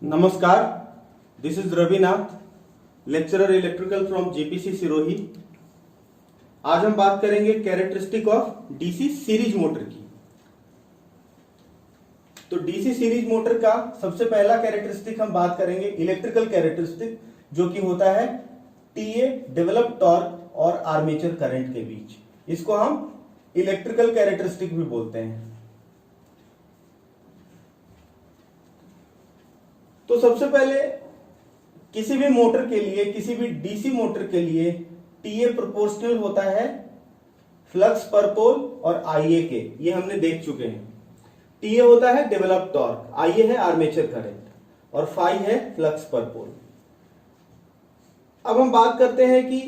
नमस्कार, this is Ravinath, lecturer electrical from JPC Sirohi. आज हम बात करेंगे characteristic of DC series motor की। तो डीसी सीरीज मोटर का सबसे पहला कैरेक्टरिस्टिक हम बात करेंगे इलेक्ट्रिकल कैरेक्टरिस्टिक, जो कि होता है टीए डेवलप टॉर्क और आर्मेचर करंट के बीच। इसको हम इलेक्ट्रिकल कैरेक्टरिस्टिक भी बोलते हैं। तो सबसे पहले किसी भी मोटर के लिए, किसी भी डीसी मोटर के लिए टीए प्रोपोर्शनल होता है फ्लक्स पर पोल और आईए के। ये हमने देख चुके हैं। टीए होता है डेवलप टॉर्क, आईए है आर्मेचर करंट और फाई है फ्लक्स पर पोल। अब हम बात करते हैं कि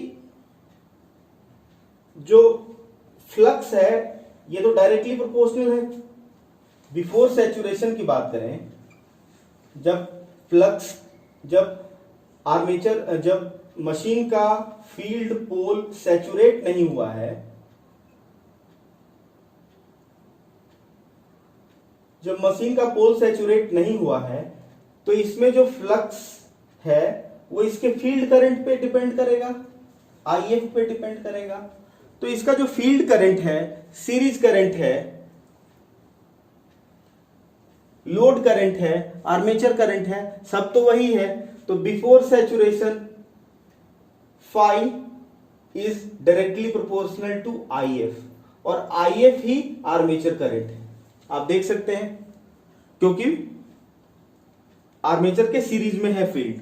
जो फ्लक्स है ये तो डायरेक्टली प्रोपोर्शनल है। बिफोर सैचुरेशन की बात करें, जब मशीन का फील्ड पोल सैचुरेट नहीं हुआ है, जब मशीन का पोल सैचुरेट नहीं हुआ है, तो इसमें जो फ्लक्स है वो इसके फील्ड करंट पे डिपेंड करेगा, आईएफ पे डिपेंड करेगा। तो इसका जो फील्ड करंट है, सीरीज करंट है, लोड करंट है, आर्मेचर करंट है, सब तो वही है। तो before saturation phi is directly proportional to IF और आईएफ ही आर्मेचर करंट है। आप देख सकते हैं क्योंकि आर्मेचर के सीरीज में है फील्ड।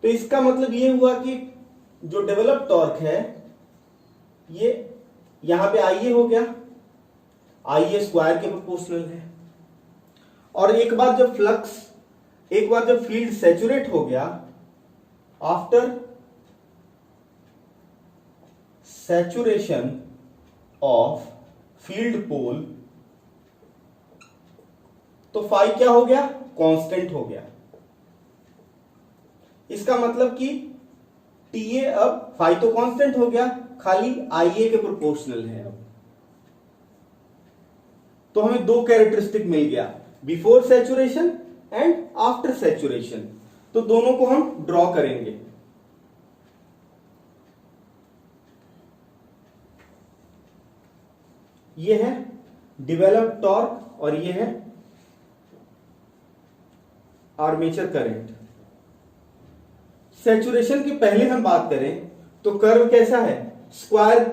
तो इसका मतलब ये हुआ कि जो डेवलप टॉर्क है ये यहां पे आईए हो गया, आईए स्क्वायर के प्रोपोर्शनल है। और एक बार जब फील्ड सैचुरेट हो गया, आफ्टर सैचुरेशन ऑफ फील्ड पोल, तो फाई क्या हो गया? कांस्टेंट हो गया। इसका मतलब कि टीए अब फाई तो कांस्टेंट हो गया, खाली आईए के प्रोपोर्शनल है। अब तो हमें दो कैरेक्टरिस्टिक मिल गया, before saturation and after saturation. तो दोनों को हम ड्रॉ करेंगे। ये है डेवलप टॉर्क और ये है आर्मेचर करंट। सैचुरेशन के पहले हम बात करें तो कर्व कैसा है? स्क्वायर,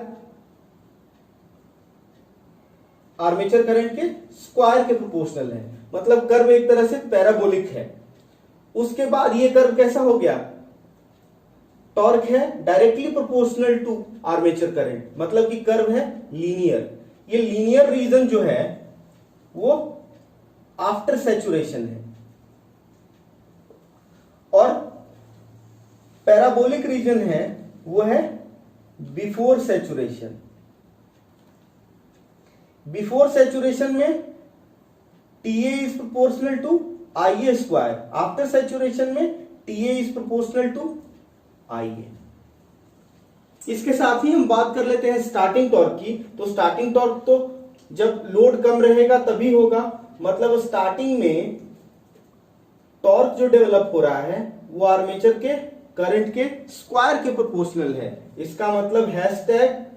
आर्मेचर करंट के स्क्वायर के प्रोपोर्शनल है, मतलब कर्व एक तरह से पैराबोलिक है। उसके बाद ये कर्व कैसा हो गया? टॉर्क है directly proportional to armature current, मतलब कि कर्व है लीनियर। ये लीनियर रीजन जो है वो आफ्टर सैचुरेशन है और पैराबोलिक रीजन है वो है बिफोर सैचुरेशन। बिफोर सैचुरेशन में टीए इज प्रोपोर्शनल टू आईए स्क्वायर, आफ्टर सैचुरेशन में टीए इज प्रोपोर्शनल टू आईए। इसके साथ ही हम बात कर लेते हैं स्टार्टिंग टॉर्क की। तो स्टार्टिंग टॉर्क तो जब लोड कम रहेगा तभी होगा, मतलब स्टार्टिंग में टॉर्क जो डेवलप हो रहा है वो आर्मेचर के करंट के स्क्वायर के प्रोपोर्शनल है। इसका मतलब hashtag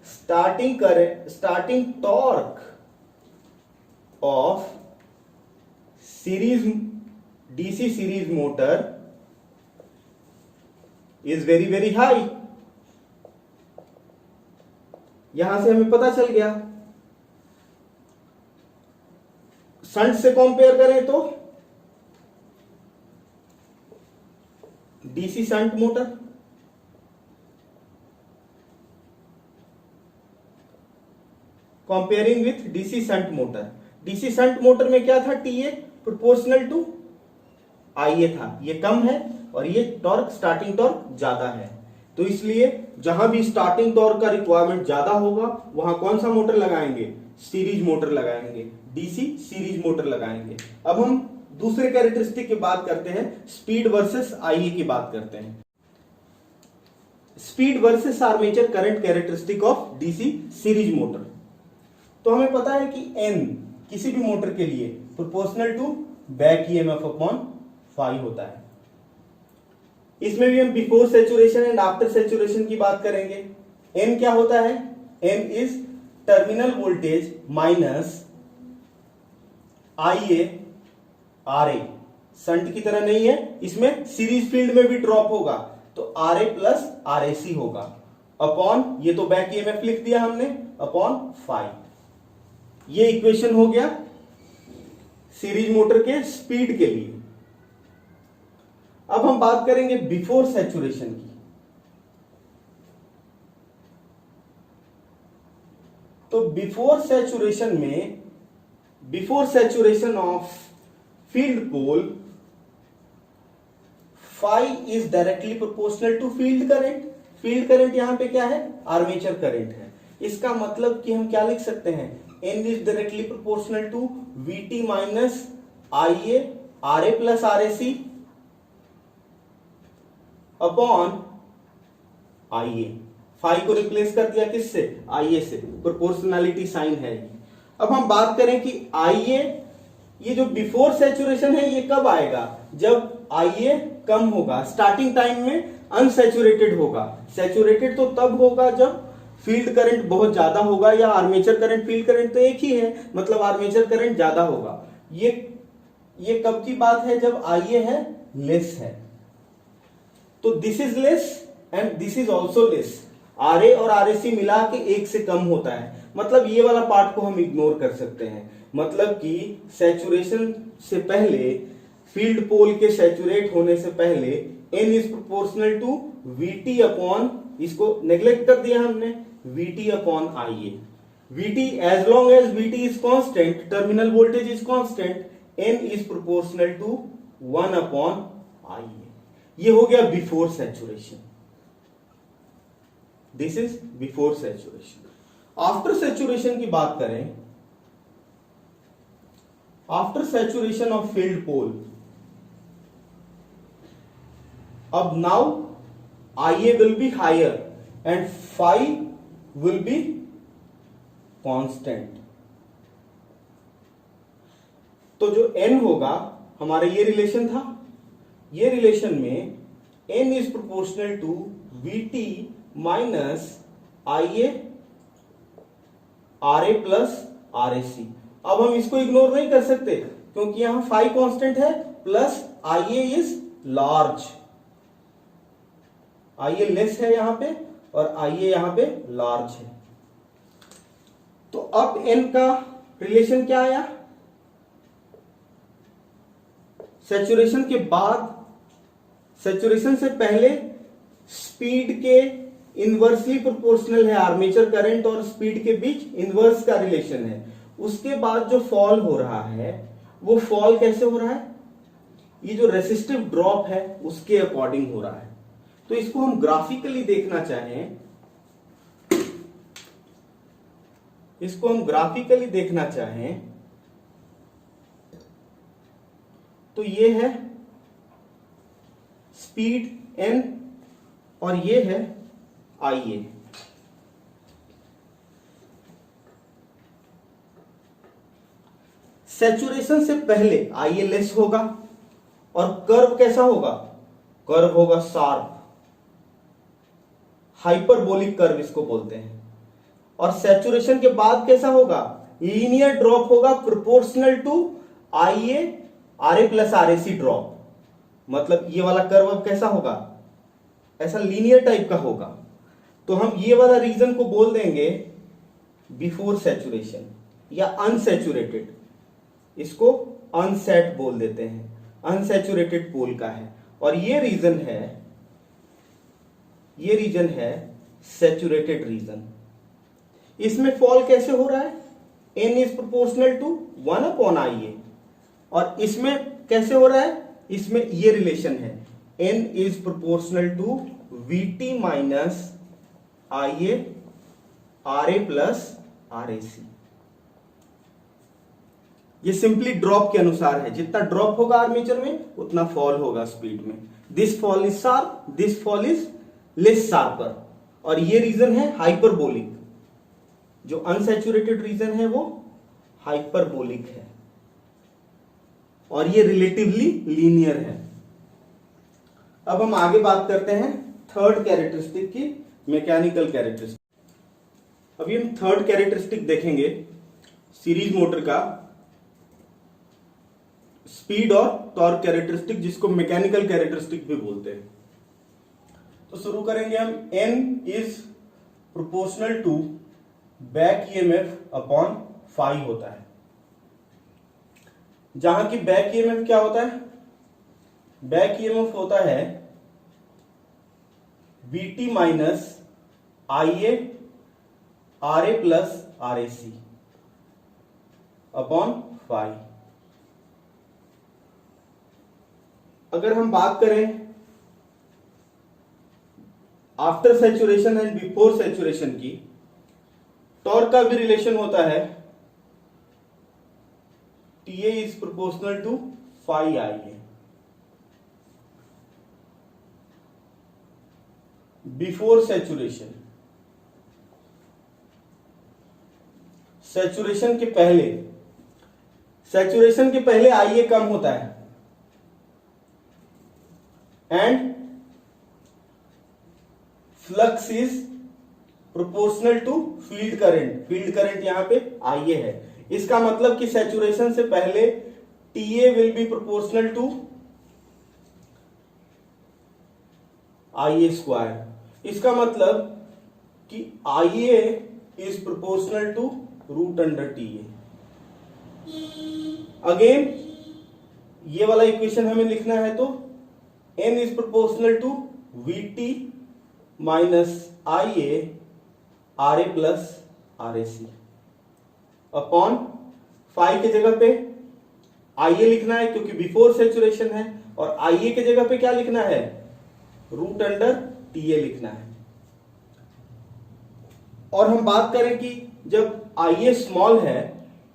starting torque of DC series motor is very very high. यहां से हमें पता चल गया। शंट से कंपेयर करें तो DC shunt motor, comparing with DC shunt motor. DC shunt motor में क्या था? टीए प्रोपोर्शनल टू आईए था, ये कम है और ये टॉर्क स्टार्टिंग टॉर्क ज्यादा है। तो इसलिए जहां भी स्टार्टिंग टॉर्क का रिक्वायरमेंट ज्यादा होगा वहां कौन सा मोटर लगाएंगे? सीरीज मोटर लगाएंगे, डीसी सीरीज मोटर लगाएंगे। अब हम दूसरे कैरेक्टरिस्टिक की बात करते हैं, स्पीड वर्सेस आईए की बात करते हैं। Speed versus armature current characteristic of DC series motor. तो हमें पता है कि एन किसी भी मोटर के लिए proportional to back EMF upon phi होता है। इसमें भी हम before saturation and after saturation की बात करेंगे। एन क्या होता है? N is terminal voltage minus I A R A. Shunt की तरह नहीं है, इसमें सीरीज फील्ड में भी ड्रॉप होगा तो are A plus R A सी होगा अपॉन, ये तो बैक ईएमएफ लिख दिया हमने, अपॉन फाइव। ये इक्वेशन हो गया सीरीज मोटर के स्पीड के लिए। अब हम बात करेंगे बिफोर सैचुरेशन की। तो बिफोर सैचुरेशन में, before saturation of field pole, phi is directly proportional to field current. Field current यहां पे क्या है? आर्मेचर करंट है। इसका मतलब कि हम क्या लिख सकते हैं? N is directly proportional to VT minus I A R A plus R A C upon I A. Phi को रिप्लेस कर दिया किससे? आई ए से, प्रोपोर्शनैलिटी साइन है। अब हम बात करें कि आई ए, ये जो बिफोर सैचुरेशन है ये कब आएगा? जब आई ए कम होगा, स्टार्टिंग टाइम में अनसैचुरेटेड होगा। सैचुरेटेड तो तब होगा जब फील्ड करंट बहुत ज्यादा होगा, या आर्मेचर करंट, फील्ड करंट तो एक ही है, मतलब आर्मेचर करंट ज्यादा होगा। ये कब की बात है? जब आई ए है लेस है। तो this is less and this is also less. R A और आर ए सी मिला के एक से कम होता है, मतलब ये वाला पार्ट को हम इग्नोर कर सकते हैं। मतलब कि सैचुरेशन से पहले, फील्ड पोल के सैचुरेट होने से पहले N is proportional to VT upon, इसको नेग्लेक्ट कर दिया हमने, VT upon I A. VT, as long as VT is constant, terminal voltage is constant, N is proportional to 1 upon I A. ये हो गया before saturation. This is before saturation. After saturation की बात करें, after saturation of field pole, अब now IA will be higher and phi will be constant। तो जो n होगा, हमारा ये रिलेशन था, ये रिलेशन में n is proportional to VT minus IA RA plus RAC। अब हम इसको इग्नोर नहीं कर सकते क्योंकि यहां फाई कांस्टेंट है, plus IA is large. IA less है यहां पे और IA यहां पे लार्ज है। तो अब n का रिलेशन क्या आया? सैचुरेशन के बाद, सैचुरेशन से पहले स्पीड के इनवर्सली प्रोपोर्शनल है, आर्मेचर करंट और स्पीड के बीच इनवर्स का रिलेशन है। उसके बाद जो फॉल हो रहा है वो फॉल कैसे हो रहा है? ये जो रेसिस्टिव ड्रॉप है उसके अकॉर्डिंग हो रहा है। तो इसको हम ग्राफिकली देखना चाहें, इसको हम ग्राफिकली देखना चाहें तो ये है स्पीड n और ये है IA। सैचुरेशन से पहले IA लेस होगा और कर्व कैसा होगा? कर्व होगा शार्प, हाइपरबोलिक कर्व इसको बोलते हैं। और सैचुरेशन के बाद कैसा होगा? लीनियर ड्रॉप होगा, proportional to IA RA plus RAC drop. मतलब ये वाला कर्व अब कैसा होगा? ऐसा लीनियर टाइप का होगा। तो हम ये वाला रीजन को बोल देंगे बिफोर सैचुरेशन या अनसैचुरेटेड, इसको अनसेट बोल देते हैं, अनसैचुरेटेड पोल का है। और ये रीजन है, ये रीजन है सैचुरेटेड रीजन। इसमें फॉल कैसे हो रहा है? n is proportional to 1 upon IA। और इसमें कैसे हो रहा है? इसमें ये रिलेशन है, n is proportional to VT minus IA RA plus RAC। ये सिंपली ड्रॉप के अनुसार है, जितना ड्रॉप होगा आर्मेचर में उतना फॉल होगा स्पीड में। This fall is sharp, this fall is less sharper. और ये रीजन है हाइपरबोलिक, जो अनसैचुरेटेड रीजन है वो हाइपरबोलिक है और ये रिलेटिवली लीनियर है। अब हम आगे बात करते हैं थर्ड कैरेक्टरिस्टिक की, मैकेनिकल कैरेक्टरिस्टिक। अभी हम थर्ड कैरेक्टरिस्टिक देखेंगे सीरीज मोटर का, स्पीड और टॉर्क कैरेक्टरिस्टिक, जिसको मैकेनिकल कैरेक्टरिस्टिक भी बोलते हैं। तो शुरू करेंगे हम। N is proportional to back EMF upon phi होता है, जहां की बैक ईएमएफ क्या होता है? बैक ईएमएफ होता है VT minus IA RA plus RAC upon phi. अगर हम बात करें after saturation and before saturation की, टॉर्क का भी रिलेशन होता है TA is proportional to phi IA। Before saturation, saturation के पहले, सैचुरेशन के पहले IA कम होता है and flux is proportional to field current. Field current यहां पे IA है। इसका मतलब कि सैचुरेशन से पहले TA will be proportional to IA square. इसका मतलब कि IA is proportional to root under TA। Again ये वाला इक्वेशन हमें लिखना है तो N is proportional to VT minus IA RA plus RAC upon phi के जगह पे IA लिखना है क्योंकि बिफोर सैचुरेशन है, और IA के जगह पे क्या लिखना है? रूट अंडर TA लिखना है। और हम बात करें कि जब IA स्मॉल है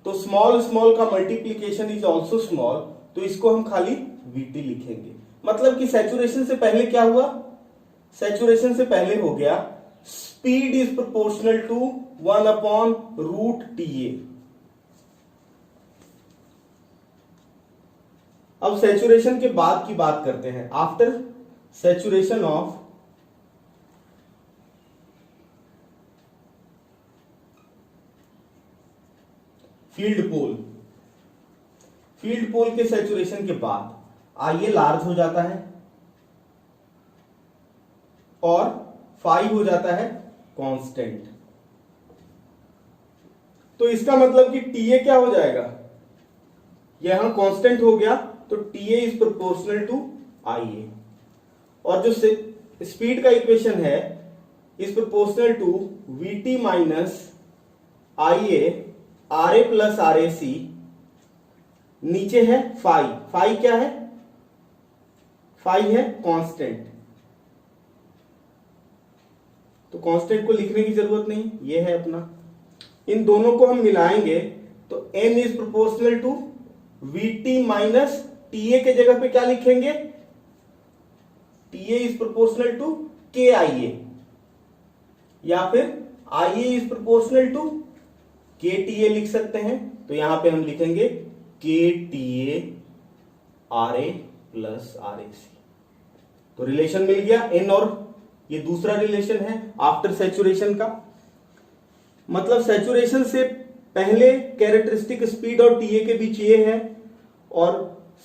तो स्मॉल स्मॉल का मल्टीप्लीकेशन इज ऑल्सो स्मॉल, तो इसको हम खाली VT लिखेंगे। मतलब कि सैचुरेशन से पहले क्या हुआ? सैचुरेशन से पहले हो गया speed is proportional to 1 upon root TA। अब सैचुरेशन के बाद की बात करते हैं। After saturation of field pole, field pole के सैचुरेशन के बाद IA लार्ज हो जाता है और फाई हो जाता है कांस्टेंट। तो इसका मतलब कि TA क्या हो जाएगा? यहां कांस्टेंट हो गया तो TA is proportional to IA, और जो स्पीड का इक्वेशन है is proportional to VT minus IA RA plus RAC, नीचे है फाई। फाई क्या है? फाई है कांस्टेंट, तो कांस्टेंट को लिखने की जरूरत नहीं, ये है अपना। इन दोनों को हम मिलाएंगे तो N is proportional to VT minus TA के जगह पे क्या लिखेंगे? TA is proportional to KIA, या फिर IA is proportional to KTA लिख सकते हैं। तो यहां पे हम लिखेंगे KTA RA प्लस RAC। तो रिलेशन मिल गया N, और ये दूसरा रिलेशन है आफ्टर सैचुरेशन का। मतलब सैचुरेशन से पहले कैरेक्टरिस्टिक स्पीड और TA के बीच ये है, और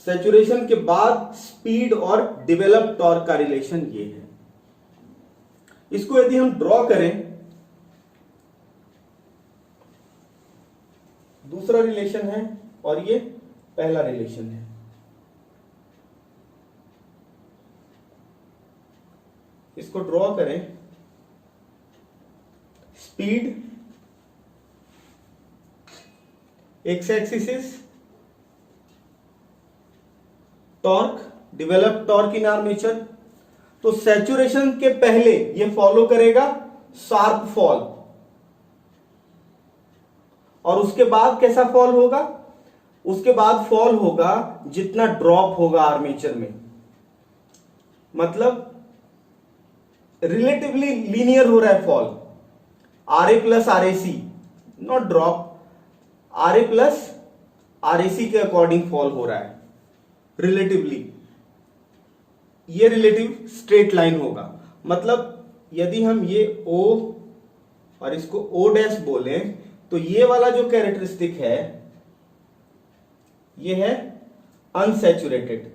सैचुरेशन के बाद स्पीड और डेवलप टॉर्क का रिलेशन ये है। इसको यदि हम ड्रॉ करें, दूसरा रिलेशन है और ये पहला रिलेशन है। इसको ड्रॉ करें, speed x axis, torque, develop torque in armature. तो सैचुरेशन के पहले ये फॉलो करेगा शार्प फॉल, और उसके बाद कैसा फॉल होगा? उसके बाद फॉल होगा जितना ड्रॉप होगा आर्मेचर में, मतलब रिलेटिवली लीनियर हो रहा है fall. RA plus RAC, not drop. RA plus RAC के अकॉर्डिंग फॉल हो रहा है रिलेटिवली। ये रिलेटिव स्ट्रेट लाइन होगा, मतलब यदि हम ये O और इसको O डैश बोले तो ये वाला जो कैरेक्टरिस्टिक है ये है अनसैचुरेटेड,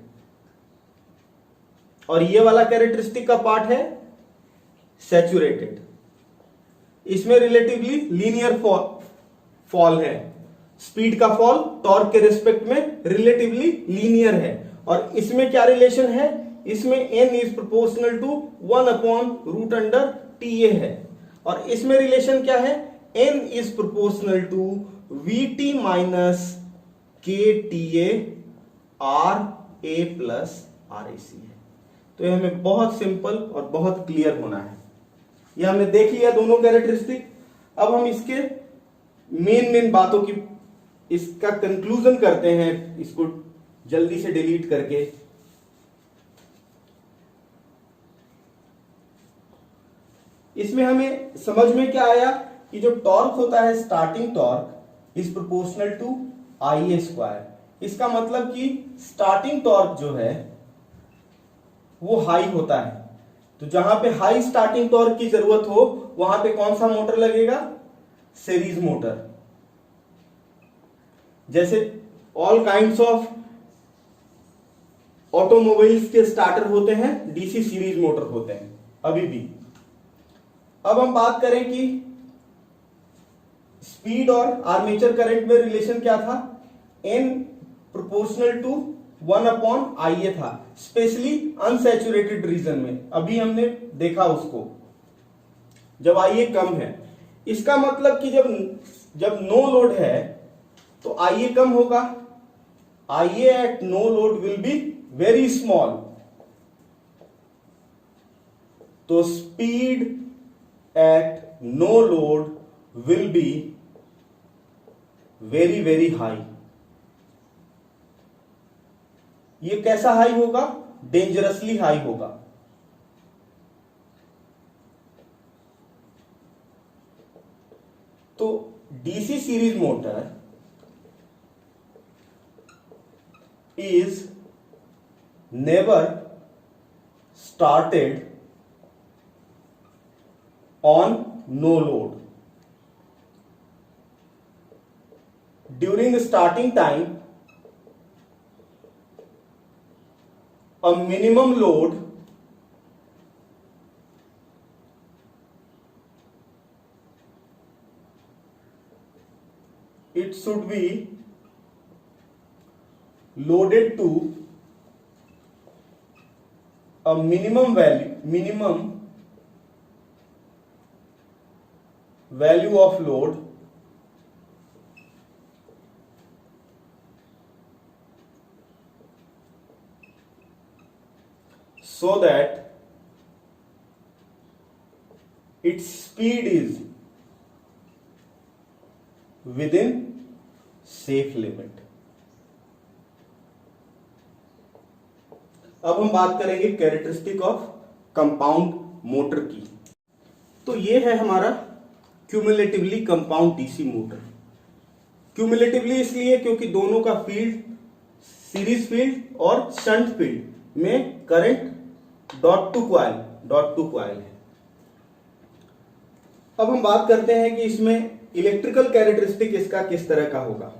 और ये वाला कैरेक्टरिस्टिक का पार्ट है सैचुरेटेड। इसमें रिलेटिवली लीनियर फॉल है, स्पीड का फॉल टॉर्क के रिस्पेक्ट में रिलेटिवली लीनियर है। और इसमें क्या रिलेशन है, इसमें n is proportional to 1/√TA है, और इसमें रिलेशन क्या है, n is proportional to VT minus KTA RA plus RAC है। तो ये हमें बहुत सिंपल और बहुत क्लियर होना है। ये हमने देख लिया दोनों कैरेक्टरिस्टिक। अब हम इसके मेन बातों की इसका कंक्लूजन करते हैं, इसको जल्दी से डिलीट करके। इसमें हमें समझ में क्या आया कि जो टॉर्क होता है starting torque is proportional to IA²। इसका मतलब कि स्टार्टिंग टॉर्क जो है वो हाई होता है, तो जहां पे हाई स्टार्टिंग टॉर्क की जरूरत हो वहां पे कौन सा मोटर लगेगा, सीरीज मोटर। जैसे ऑल काइंड्स ऑफ ऑटोमोबाइल्स के स्टार्टर होते हैं DC सीरीज मोटर होते हैं अभी भी। अब हम बात करें कि स्पीड और आर्मेचर करंट में रिलेशन क्या था, n प्रोपोर्शनल टू 1/IA था, स्पेशली अनसैचुरेटेड रीजन में। अभी हमने देखा उसको जब IA कम है। इसका मतलब कि जब नो लोड है तो IA कम होगा, IA at no load will be very small, तो speed at no load will be very very high. ये कैसा हाई होगा, डेंजरसली हाई होगा। तो DC series motor is never started on no load. During the starting time, a minimum load it should be loaded to a minimum value of load so that its speed is within safe limit. अब हम बात करेंगे characteristic of compound motor की। तो ये है हमारा cumulatively compound DC motor. Cumulatively इसलिए क्योंकि दोनों का फील्ड, सीरीज फील्ड और शंट फील्ड में करंट डॉट टू कॉइल है। अब हम बात करते हैं कि इसमें इलेक्ट्रिकल कैरेक्टरिस्टिक इसका किस तरह का होगा।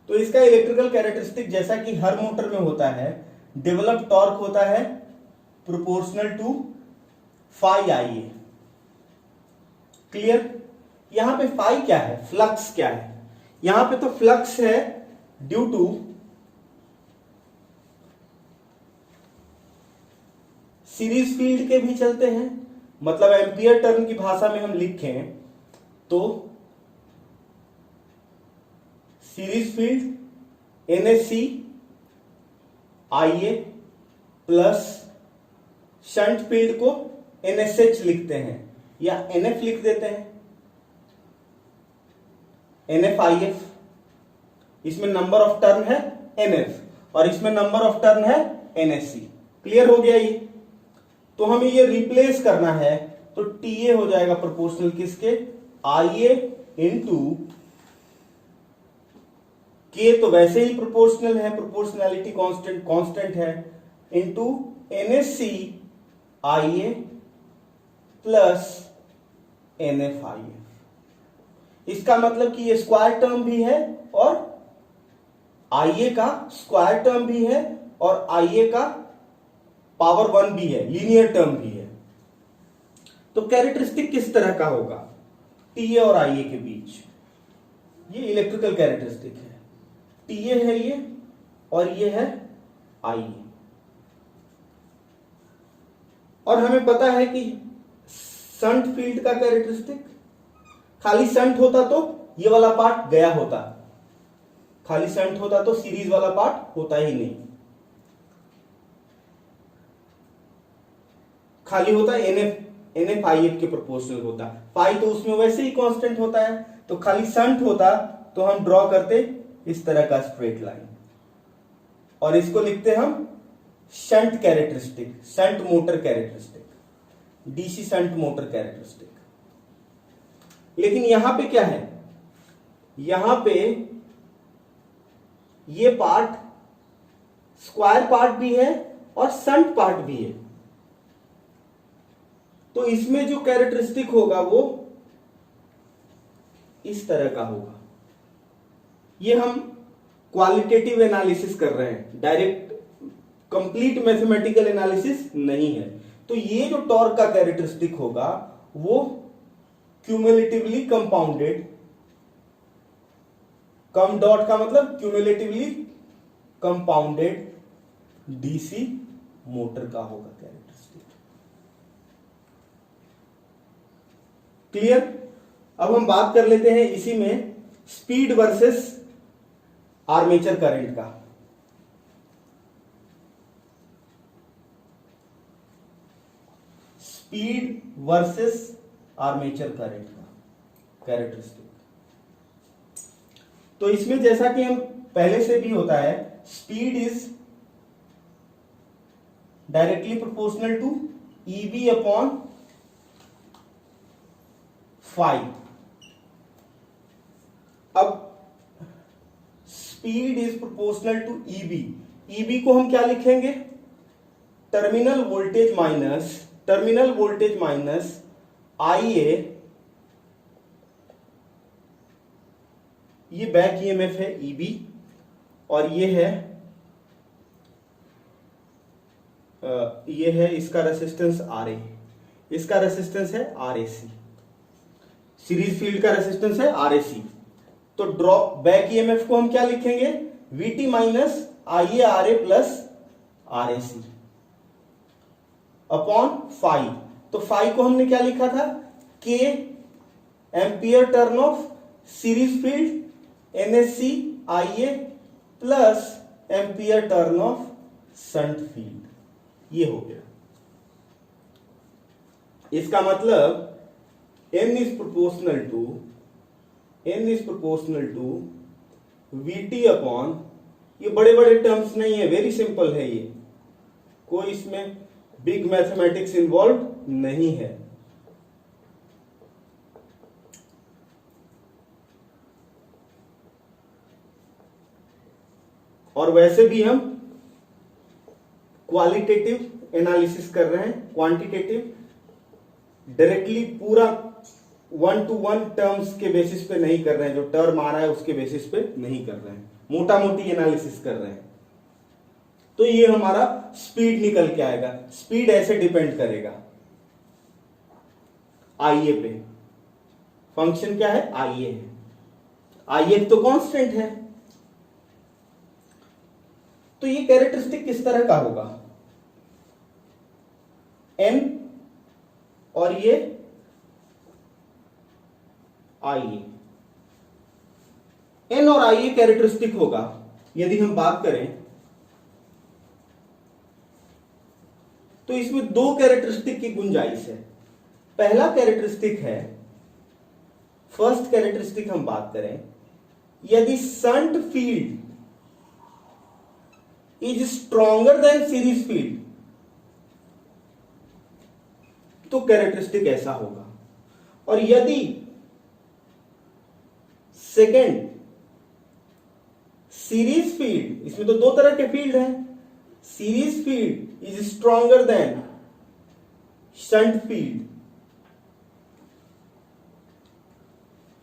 तो इसका इलेक्ट्रिकल कैरेक्टरिस्टिक जैसा कि हर मोटर में होता है, डेवलप टॉर्क होता है proportional to phi IA। Clear? यहां पे phi क्या है, फ्लक्स क्या है? यहां पे तो फ्लक्स है ड्यू टू सीरीज फील्ड के भी चलते हैं, मतलब एम्पियर टर्न की भाषा में हम लिखें तो series field NSC IA plus shunt field को NSH लिखते हैं या NF लिख देते हैं, NFIF। इसमें नंबर ऑफ टर्न है NF और इसमें नंबर ऑफ टर्न है NSC। क्लियर हो गया ये? तो हमें ये रिप्लेस करना है तो TA हो जाएगा प्रोपोर्शनल किसके, IA इंटू के तो वैसे ही प्रोपोर्शनल है, प्रोपोर्शनैलिटी कांस्टेंट है, into NSC IA plus NFIF। इसका मतलब कि ये स्क्वायर टर्म भी है और IA का स्क्वायर टर्म भी है और IA का पावर 1 भी है, लीनियर टर्म भी है। तो कैरेक्टरिस्टिक किस तरह का होगा TA और IA के बीच? ये इलेक्ट्रिकल कैरेक्टरिस्टिक है, TA है ये और ये है IA। और हमें पता है कि शंट फील्ड का कैरेक्टरिस्टिक, खाली शंट होता तो ये वाला पार्ट गया होता, खाली शंट होता तो सीरीज वाला पार्ट होता ही नहीं, खाली होता NFIF के प्रोपोर्शनल होता। फाई तो उसमें वैसे ही कांस्टेंट होता है, तो खाली शंट होता तो हम ड्रॉ करते इस तरह का स्ट्रेट लाइन और इसको लिखते हम shunt characteristic, shunt motor characteristic, DC shunt motor characteristic. लेकिन यहां पे क्या है, यहां पे ये पार्ट स्क्वायर पार्ट भी है और शंट पार्ट भी है, तो इसमें जो कैरेक्टरिस्टिक होगा वो इस तरह का होगा। ये हम क्वालिटेटिव एनालिसिस कर रहे हैं, डायरेक्ट कंप्लीट मैथमेटिकल एनालिसिस नहीं है। तो ये जो टॉर्क का कैरेक्टरिस्टिक होगा वो क्यूमुलेटिवली कंपाउंडेड, कम डॉट का मतलब क्यूमुलेटिवली कंपाउंडेड DC मोटर का होगा कैरेक्टरिस्टिक। क्लियर? अब हम बात कर लेते हैं इसी में स्पीड वर्सेस आर्मेचर करंट का। स्पीड वर्सेस आर्मेचर करंट का कैरेक्टरिस्टिक। तो इसमें जैसा कि हम पहले से भी होता है, speed is directly proportional to EB upon phi. अब speed is proportional to EB को हम क्या लिखेंगे, टर्मिनल वोल्टेज माइनस IA, ये बैक EMF है EB और ये है इसका रेसिस्टेंस RA, इसका रेसिस्टेंस है RAC, सीरीज फील्ड का रेसिस्टेंस है RAC। तो ड्रॉप बैक EMF को हम क्या लिखेंगे, VT minus IARA plus RAC upon phi. तो फाई को हमने क्या लिखा था, K ampere turn of series field NSC IA प्लस ampere turn of shunt field, ये हो गया। इसका मतलब N is proportional to VT upon, ये बड़े बड़े टर्म्स नहीं है, वेरी सिंपल है ये, कोई इसमें बिग मैथमेटिक्स इन्वॉल्व नहीं है। और वैसे भी हम क्वालिटेटिव एनालिसिस कर रहे हैं, क्वांटिटेटिव डायरेक्टली पूरा 1 to 1 टर्म्स के बेसिस पे नहीं कर रहे हैं, जो टर्म आ रहा है उसके बेसिस पे नहीं कर रहे हैं, मोटा मोटी एनालिसिस कर रहे हैं। तो ये हमारा स्पीड निकल के आएगा। स्पीड ऐसे डिपेंड करेगा IA पे, फंक्शन क्या है, IA है, IA तो कांस्टेंट है। तो ये कैरेक्टरिस्टिक किस तरह का होगा, N और ये IA, N और IA कैरेक्टरिस्टिक होगा। यदि हम बात करें तो इसमें दो कैरेक्टरिस्टिक की गुंजाइश है। पहला कैरेक्टरिस्टिक है, फर्स्ट कैरेक्टरिस्टिक हम बात करें, यदि shunt field is stronger than series field, तो कैरेक्टरिस्टिक ऐसा होगा। और यदि सेकेंड सीरीज फील्ड, इसमें तो दो तरह के फील्ड हैं, series field is stronger than shunt field.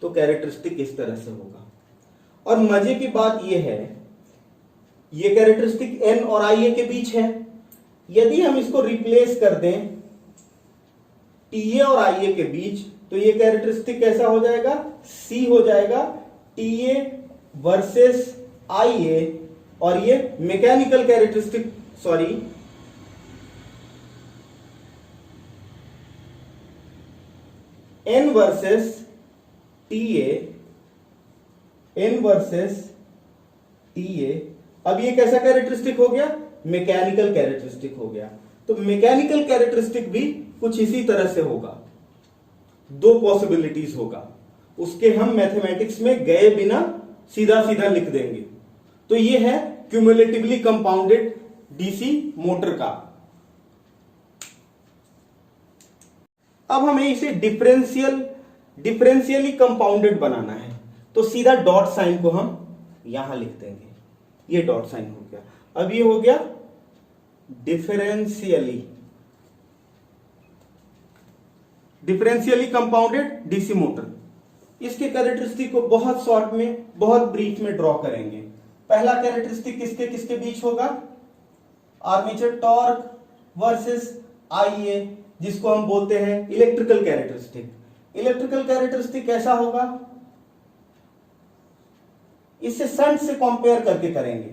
तो कैरेक्टरिस्टिक इस तरह से होगा। और मजे की बात यह है, ये कैरेक्टरिस्टिक N और IA के बीच है। यदि हम इसको रिप्लेस कर दें TA और IA के बीच, तो ये कैरेक्टरिस्टिक कैसा हो जाएगा, C हो जाएगा, TA वर्सेस IA। और ये mechanical characteristic, sorry, N versus TA, N versus TA। अब ये कैसा कैरेक्टरिस्टिक हो गया, मैकेनिकल कैरेक्टरिस्टिक हो गया। तो मैकेनिकल कैरेक्टरिस्टिक भी कुछ इसी तरह से होगा, दो पॉसिबिलिटीज होगा, उसके हम मैथमेटिक्स में गए बिना सीधा सीधा लिख देंगे। तो ये है क्यूमुलेटिवली कंपाउंडेड डीसी मोटर का। अब हमें इसे डिफरेंशियली कंपाउंडेड बनाना है, तो सीधा डॉट साइन को हम यहां लिख देंगे, ये डॉट साइन हो गया। अब ये हो गया डिफरेंशियली कंपाउंडेड डीसी मोटर। इसके कैरेक्टरिस्टिक को बहुत शॉर्ट में, बहुत ब्रीफ में ड्रॉ करेंगे। पहला कैरेक्टरिस्टिक किसके किसके बीच होगा, आर्मेचर टॉर्क वर्सेस IA, जिसको हम बोलते हैं इलेक्ट्रिकल कैरेक्टरिस्टिक। इलेक्ट्रिकल कैरेक्टरिस्टिक कैसा होगा, इसे शंट से कंपेयर करके करेंगे।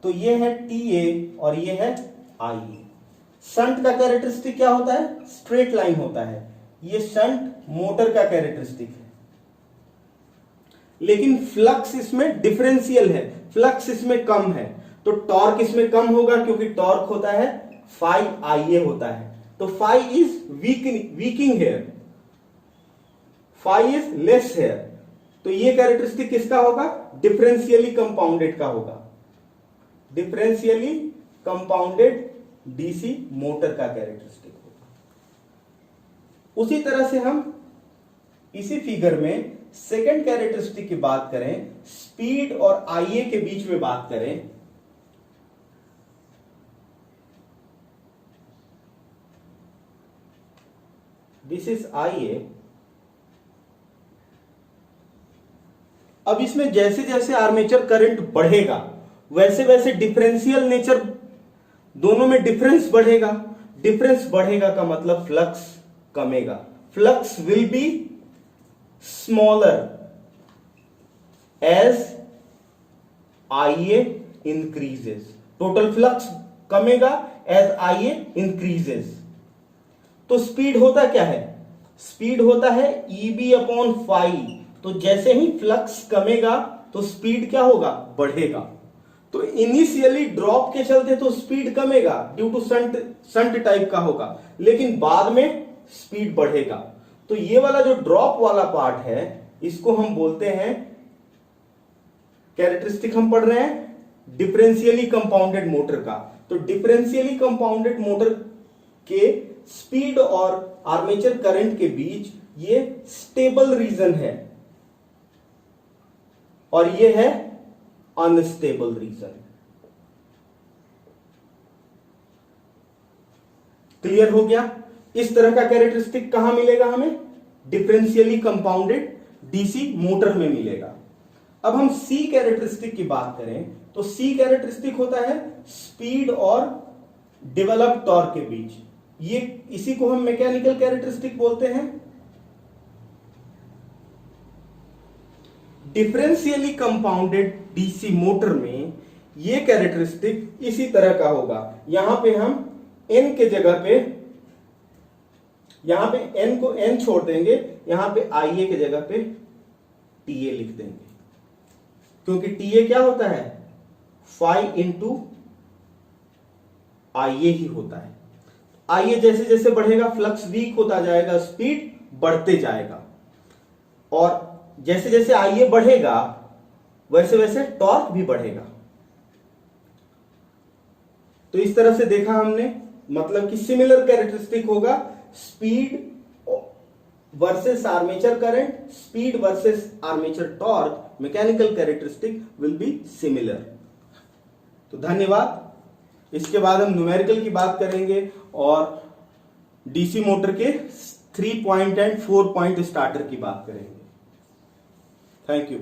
तो ये है TA और ये है IA। शंट का कैरेक्टरिस्टिक क्या होता है, स्ट्रेट लाइन होता है। ये शंट मोटर का कैरेक्टरिस्टिक है, लेकिन फ्लक्स इसमें डिफरेंशियल है, फ्लक्स इसमें कम है, तो टॉर्क इसमें कम होगा, क्योंकि टॉर्क होता है phi IA होता है। तो phi is weaking here, phi is less here. तो ये कैरेक्टरिस्टिक किसका होगा, डिफरेंशियली कंपाउंडेड का होगा, डिफरेंशियली कंपाउंडेड डीसी मोटर का कैरेक्टरिस्टिक होगा। उसी तरह से हम इसी फिगर में सेकेंड कैरेक्टरिस्टिक की बात करें, स्पीड और IA के बीच में बात करें, दिस इज IA। अब इसमें जैसे जैसे आर्मेचर करंट बढ़ेगा, वैसे वैसे डिफरेंशियल नेचर, दोनों में डिफरेंस बढ़ेगा। डिफरेंस बढ़ेगा का मतलब फ्लक्स कमेगा, flux will be smaller as IA increases. Total flux कमेगा एज IA इंक्रीजेस। तो स्पीड होता क्या है, स्पीड होता है EB अपॉन phi। तो जैसे ही फ्लक्स कमेगा तो स्पीड क्या होगा, बढ़ेगा। तो इनिशियली ड्रॉप के चलते तो स्पीड कमेगा, ड्यू टू संट टाइप का होगा, लेकिन बाद में स्पीड बढ़ेगा। तो ये वाला जो ड्रॉप वाला पार्ट है, इसको हम बोलते हैं, कैरेक्टरिस्टिक हम पढ़ रहे हैं डिफरेंशियली कंपाउंडेड मोटर का। तो डिफरेंशियली कंपाउंडेड मोटर के स्पीड और आर्मेचर करंट के बीच ये स्टेबल रीजन है, और ये है अनस्टेबल रीजन। क्लियर हो गया। इस तरह का कैरेक्टरिस्टिक कहां मिलेगा हमें, डिफरेंशियली कंपाउंडेड डीसी मोटर में मिलेगा। अब हम C कैरेक्टरिस्टिक की बात करें, तो C कैरेक्टरिस्टिक होता है स्पीड और डेवलप टॉर्क के बीच। ये इसी को हम मैकेनिकल कैरेक्टरिस्टिक बोलते हैं। डिफरेंशियली कंपाउंडेड डीसी मोटर में ये कैरेक्टरिस्टिक इसी तरह का होगा। यहां पे हम N के जगह पे, यहां पे N को N छोड़ देंगे, यहां पे IA के जगह पे TA लिख देंगे, क्योंकि TA क्या होता है, phi इंटू IA ही होता है। IA जैसे जैसे बढ़ेगा फ्लक्स वीक होता जाएगा, स्पीड बढ़ते जाएगा, और जैसे जैसे IA बढ़ेगा वैसे वैसे टॉर्क भी बढ़ेगा। तो इस तरह से देखा हमने, मतलब कि सिमिलर कैरेक्टरिस्टिक होगा speed versus armature current, speed versus armature torque, mechanical characteristic will be similar. तो धन्यवाद. इसके बाद हम न्यूमेरिकल की बात करेंगे और डीसी मोटर के 3 पॉइंट एंड 4 पॉइंट स्टार्टर की बात करेंगे. Thank you.